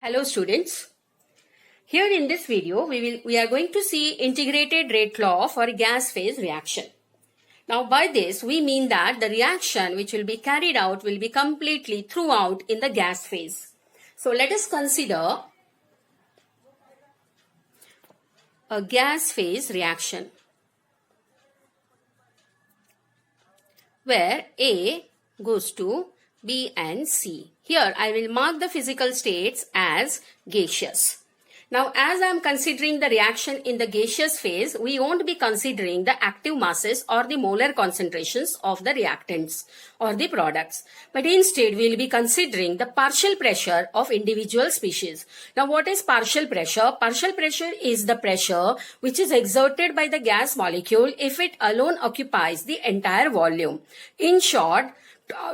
Hello students. Here in this video we are going to see integrated rate law for gas phase reaction. Now by this we mean that the reaction which will be carried out will be completely throughout in the gas phase. So let us consider a gas phase reaction where A goes to B and C. Here I will mark the physical states as gaseous. Now as I am considering the reaction in the gaseous phase, we won't be considering the active masses or the molar concentrations of the reactants or the products. But instead we will be considering the partial pressure of individual species. Now what is partial pressure? Partial pressure is the pressure which is exerted by the gas molecule if it alone occupies the entire volume. In short,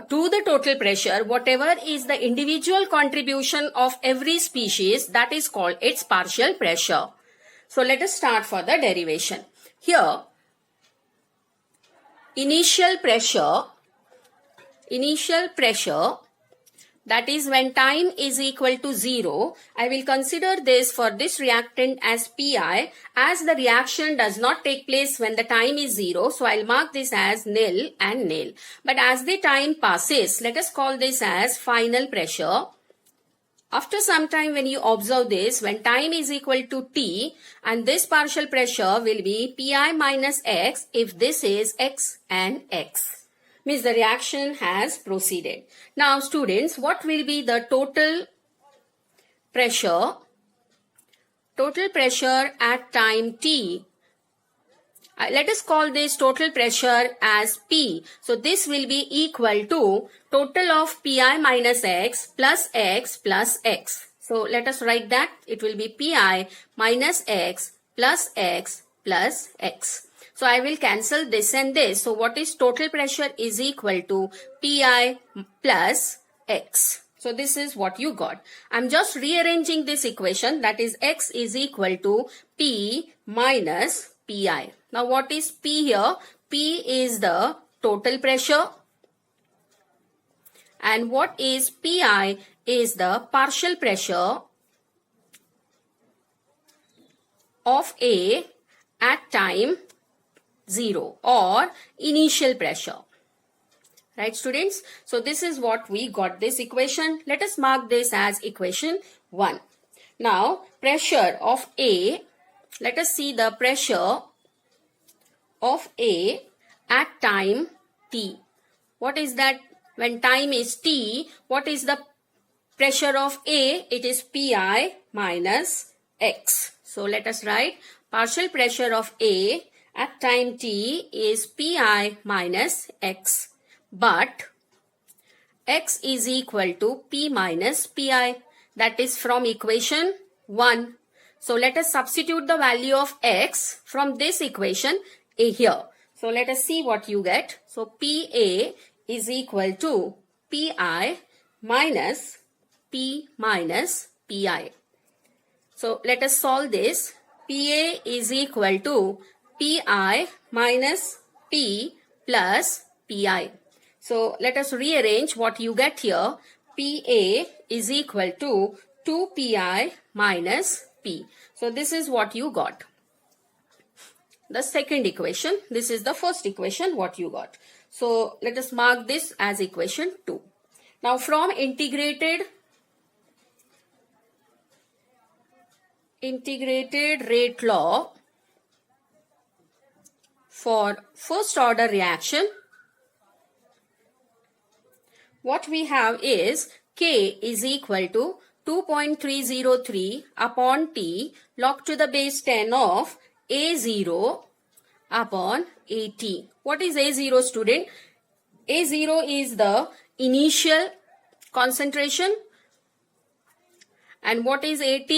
to the total pressure, whatever is the individual contribution of every species, that is called its partial pressure. So let us start for the derivation. Here, initial pressure, that is when time is equal to 0, I will consider this for this reactant as Pi, as the reaction does not take place when the time is 0. So I'll mark this as nil and nil. But as the time passes, let us call this as final pressure. After some time when you observe this, when time is equal to T, and this partial pressure will be Pi minus X if this is X and X. Means the reaction has proceeded. Now students, what will be the total pressure? Total pressure at time T. Let us call this total pressure as P. So this will be equal to total of Pi minus X plus X plus X. So let us write that. It will be Pi minus X plus X plus X. So I will cancel this and this. So what is total pressure is equal to Pi plus X. So this is what you got. I'm just rearranging this equation, that is X is equal to P minus Pi. Now what is P here? P is the total pressure. And what is Pi is the partial pressure of A at time 0 or initial pressure. Right students? So this is what we got this equation. Let us mark this as equation 1. Now pressure of A, let us see the pressure of A at time T. What is that? When time is T, what is the pressure of A? It is Pi minus X. So let us write partial pressure of A at time T is Pi minus X. But X is equal to P minus Pi. That is from equation 1. So let us substitute the value of X from this equation A here. So let us see what you get. So Pa is equal to Pi minus P minus Pi. So let us solve this. Pa is equal to Pi minus P plus Pi. So let us rearrange what you get here. Pa is equal to 2Pi minus P. So this is what you got. The second equation. This is the first equation what you got. So let us mark this as equation 2. Now from integrated rate law for first order reaction, what we have is K is equal to 2.303 upon T log to the base 10 of A0 upon AT. What is A0 student? A0 is the initial concentration, and what is AT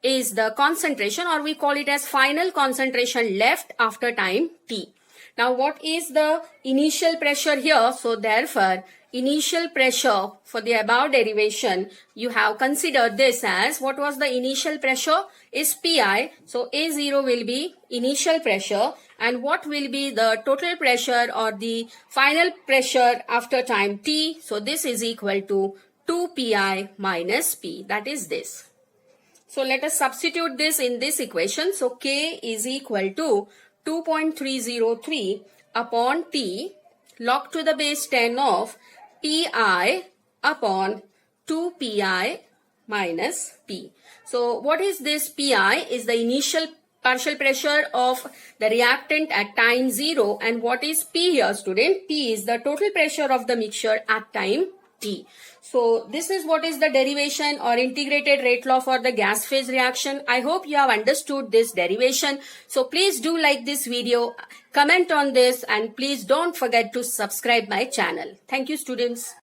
is the concentration, or we call it as final concentration left after time T. Now what is the initial pressure here? So therefore initial pressure for the above derivation, you have considered this as, what was the initial pressure is Pi. So A0 will be initial pressure, and what will be the total pressure or the final pressure after time T. So this is equal to 2Pi minus P, that is this. So let us substitute this in this equation. So K is equal to 2.303 upon T log to the base 10 of Pi upon 2 Pi minus P. So what is this? Pi is the initial partial pressure of the reactant at time 0, and what is P here, student? P is the total pressure of the mixture at time T. So this is what is the derivation or integrated rate law for the gas phase reaction. I hope you have understood this derivation. So please do like this video, comment on this, and please don't forget to subscribe my channel. Thank you, students.